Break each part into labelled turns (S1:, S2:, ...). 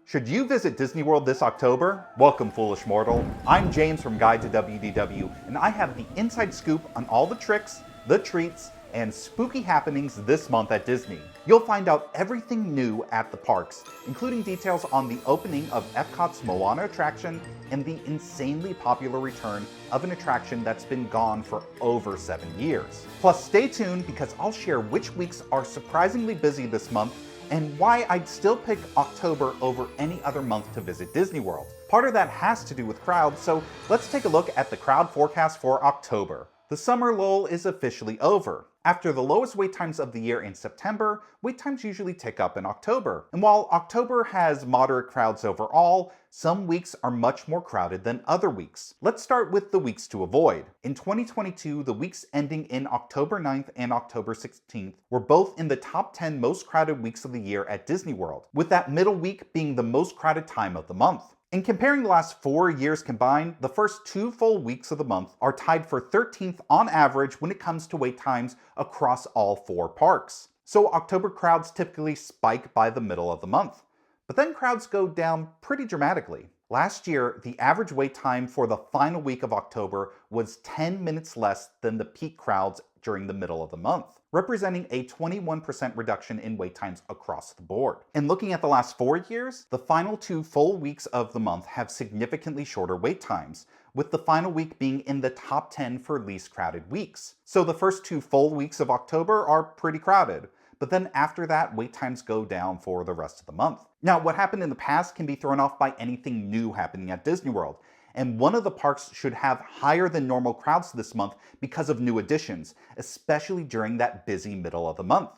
S1: Should you visit Disney World this October? Welcome, foolish mortal. I'm James from Guide to WDW, and I have the inside scoop on all the tricks, the treats, and spooky happenings this month at Disney. You'll find out everything new at the parks, including details on the opening of EPCOT's Moana attraction and the insanely popular return of an attraction that's been gone for over 7 years. Plus, stay tuned because I'll share which weeks are surprisingly busy this month and why I'd still pick October over any other month to visit Disney World. Part of that has to do with crowds, so let's take a look at the crowd forecast for October. The summer lull is officially over. After the lowest wait times of the year in September, wait times usually tick up in October. And while October has moderate crowds overall, some weeks are much more crowded than other weeks. Let's start with the weeks to avoid. In 2022, the weeks ending in October 9th and October 16th were both in the top 10 most crowded weeks of the year at Disney World, with that middle week being the most crowded time of the month. In comparing the last 4 years combined, the first 2 full weeks of the month are tied for 13th on average when it comes to wait times across all 4 parks. So October crowds typically spike by the middle of the month. But then crowds go down pretty dramatically. Last year, the average wait time for the final week of October was 10 minutes less than the peak crowds during the middle of the month, representing a 21% reduction in wait times across the board. And looking at the last 4 years, the final 2 full weeks of the month have significantly shorter wait times, with the final week being in the top 10 for least crowded weeks. So the first 2 full weeks of October are pretty crowded, but then after that, wait times go down for the rest of the month. Now, what happened in the past can be thrown off by anything new happening at Disney World, and one of the parks should have higher than normal crowds this month because of new additions, especially during that busy middle of the month.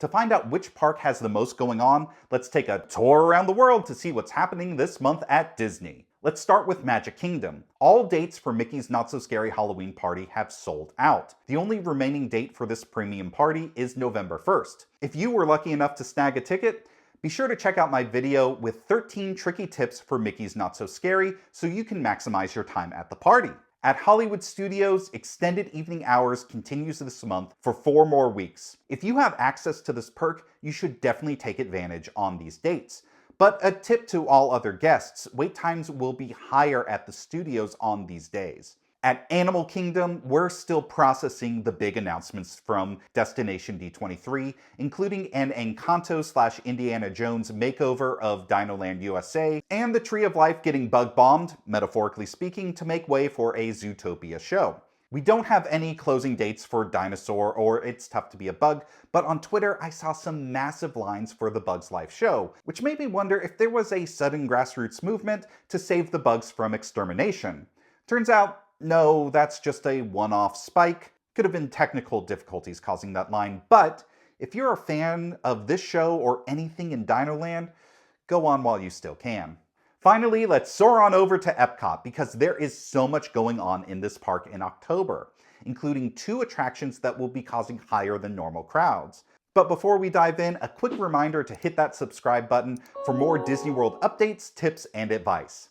S1: To find out which park has the most going on, let's take a tour around the world to see what's happening this month at Disney. Let's start with Magic Kingdom. All dates for Mickey's Not So Scary Halloween Party have sold out. The only remaining date for this premium party is November 1st. If you were lucky enough to snag a ticket, be sure to check out my video with 13 tricky tips for Mickey's Not So Scary so you can maximize your time at the party. At Hollywood Studios, extended evening hours continues this month for 4 more weeks. If you have access to this perk, you should definitely take advantage on these dates. But a tip to all other guests, wait times will be higher at the studios on these days. At Animal Kingdom, we're still processing the big announcements from Destination D23, including an Encanto/Indiana Jones makeover of Dinoland USA, and the Tree of Life getting bug-bombed, metaphorically speaking, to make way for a Zootopia show. We don't have any closing dates for Dinosaur or It's Tough to Be a Bug, but on Twitter I saw some massive lines for the Bugs Life show, which made me wonder if there was a sudden grassroots movement to save the bugs from extermination. Turns out, no, that's just a one-off spike. Could have been technical difficulties causing that line, but if you're a fan of this show or anything in Dinoland, go on while you still can. Finally, let's soar on over to EPCOT because there is so much going on in this park in October, including 2 attractions that will be causing higher than normal crowds. But before we dive in, a quick reminder to hit that subscribe button for more Disney World updates, tips, and advice.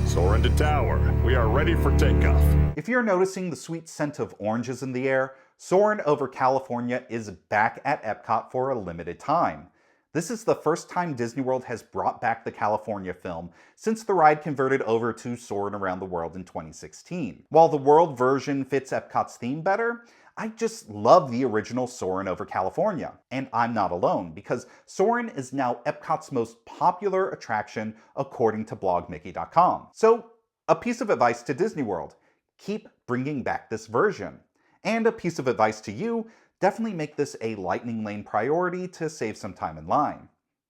S2: Soar into tower. We are ready for takeoff.
S1: If you're noticing the sweet scent of oranges in the air, Soarin' Over California is back at EPCOT for a limited time. This is the first time Disney World has brought back the California film since the ride converted over to Soarin' Around the World in 2016. While the world version fits EPCOT's theme better, I just love the original Soarin' Over California. And I'm not alone, because Soarin' is now EPCOT's most popular attraction according to blogmickey.com. So, a piece of advice to Disney World: keep bringing back this version. And a piece of advice to you: definitely make this a lightning lane priority to save some time in line.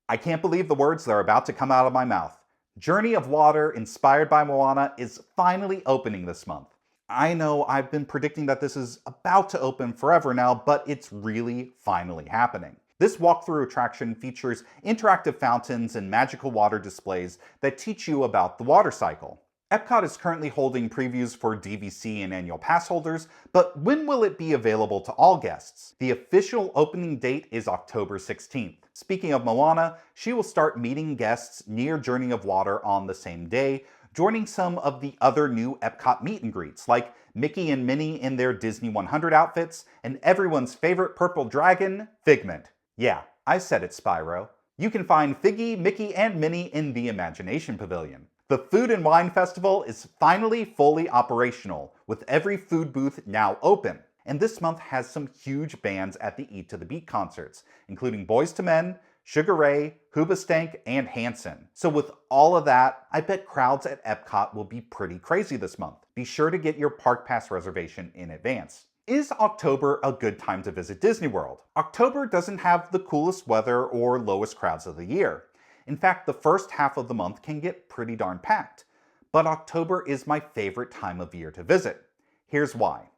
S1: I can't believe the words that are about to come out of my mouth. Journey of Water, inspired by Moana, is finally opening this month. I know I've been predicting that this is about to open forever now, but it's really finally happening. This walkthrough attraction features interactive fountains and magical water displays that teach you about the water cycle. EPCOT is currently holding previews for DVC and annual pass holders, but when will it be available to all guests? The official opening date is October 16th. Speaking of Moana, she will start meeting guests near Journey of Water on the same day, joining some of the other new EPCOT meet and greets, like Mickey and Minnie in their Disney 100 outfits, and everyone's favorite purple dragon, Figment. Yeah, I said it, Spyro. You can find Figgy, Mickey, and Minnie in the Imagination Pavilion. The Food and Wine Festival is finally fully operational, with every food booth now open. And this month has some huge bands at the Eat to the Beat concerts, including Boyz II Men, Sugar Ray, Hoobastank, and Hanson. So with all of that, I bet crowds at EPCOT will be pretty crazy this month. Be sure to get your park pass reservation in advance. Is October a good time to visit Disney World? October doesn't have the coolest weather or lowest crowds of the year. In fact, the first half of the month can get pretty darn packed. But October is my favorite time of year to visit. Here's why.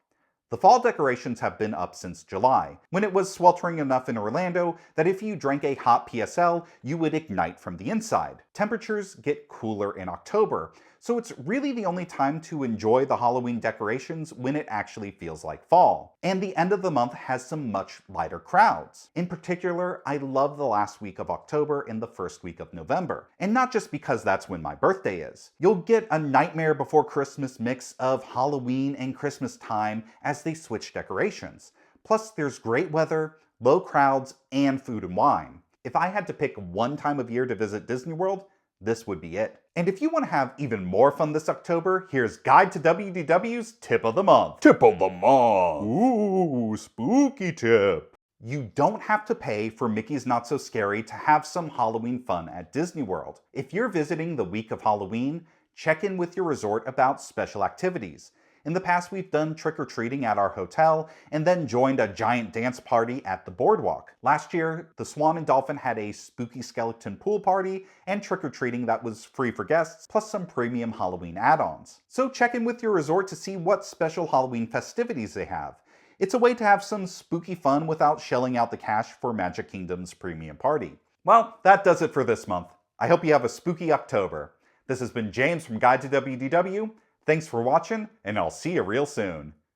S1: The fall decorations have been up since July, when it was sweltering enough in Orlando that if you drank a hot PSL, you would ignite from the inside. Temperatures get cooler in October, so it's really the only time to enjoy the Halloween decorations when it actually feels like fall. And the end of the month has some much lighter crowds. In particular, I love the last week of October and the first week of November. And not just because that's when my birthday is. You'll get a Nightmare Before Christmas mix of Halloween and Christmas time as they switch decorations. Plus, there's great weather, low crowds, and food and wine. If I had to pick one time of year to visit Disney World, this would be it. And if you want to have even more fun this October, here's Guide to WDW's Tip of the Month.
S2: Tip of the month.
S1: Ooh, spooky tip. You don't have to pay for Mickey's Not So Scary to have some Halloween fun at Disney World. If you're visiting the week of Halloween, check in with your resort about special activities. In the past, we've done trick-or-treating at our hotel and then joined a giant dance party at the boardwalk. Last year, the Swan and Dolphin had a spooky skeleton pool party and trick-or-treating that was free for guests, plus some premium Halloween add-ons. So check in with your resort to see what special Halloween festivities they have. It's a way to have some spooky fun without shelling out the cash for Magic Kingdom's premium party. Well, that does it for this month. I hope you have a spooky October. This has been James from Guide to WDW. Thanks for watching, and I'll see you real soon.